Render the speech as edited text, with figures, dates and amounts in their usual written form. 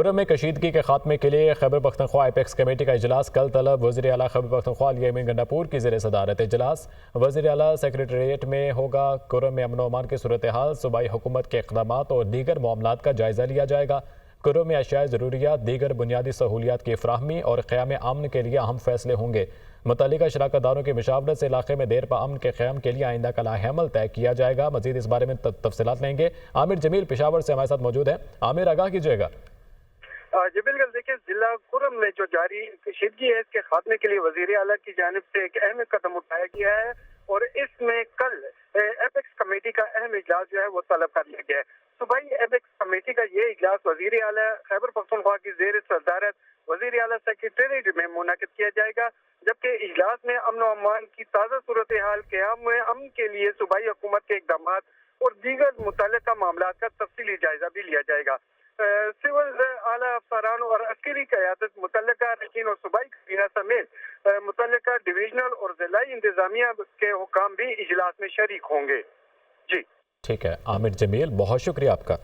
کرم میں کشیدگی کے خاتمے کے لیے خیبر پختونخوا ایپیکس کمیٹی کا اجلاس کل طلب۔ وزیر اعلیٰ خیبر پختونخوا علی امین گنڈاپور کی زیر صدارت اجلاس وزیر اعلیٰ سیکریٹریٹ میں ہوگا۔ کرم میں امن و امان کی صورتحال، صوبائی حکومت کے اقدامات اور دیگر معاملات کا جائزہ لیا جائے گا۔ کرم میں اشیاء ضروریات، دیگر بنیادی سہولیات کی فراہمی اور قیام امن کے لیے اہم فیصلے ہوں گے۔ متعلقہ شراکت داروں کی مشاورت سے علاقے میں دیر پا امن کے قیام کے لیے آئندہ کا لائحہ عمل طے کیا جائے گا۔ مزید اس بارے میں تفصیلات لیں گے۔ عامر جمیل پشاور سے ہمارے ساتھ موجود ہیں۔ عامر، آگاہ کیجیے گا۔ جی بالکل، دیکھیں ضلع کرم میں جو جاری کشیدگی ہے اس کے خاتمے کے لیے وزیر اعلیٰ کی جانب سے ایک اہم قدم اٹھایا گیا ہے اور اس میں کل ایپیکس کمیٹی کا اہم اجلاس جو ہے وہ طلب کر لیا گیا ہے۔ صوبائی ایپیکس کمیٹی کا یہ اجلاس وزیر اعلیٰ خیبر پختونخوا کی زیر صدارت وزیر اعلیٰ سیکریٹریٹ میں منعقد کیا جائے گا، جبکہ اجلاس میں امن و امان کی تازہ صورتحال، قیام امن کے لیے صوبائی حکومت کے اقدامات اور دیگر متعلقہ معاملات کا تفصیلی جائزہ بھی لیا جائے گا۔ سول اعلیٰ افسران اور عسکری قیادت، متعلقہ اراکین اور صوبائی کابینہ سمیت متعلقہ ڈویژنل اور ضلعی انتظامیہ کے حکام بھی اجلاس میں شریک ہوں گے۔ جی ٹھیک ہے عامر جمیل، بہت شکریہ آپ کا۔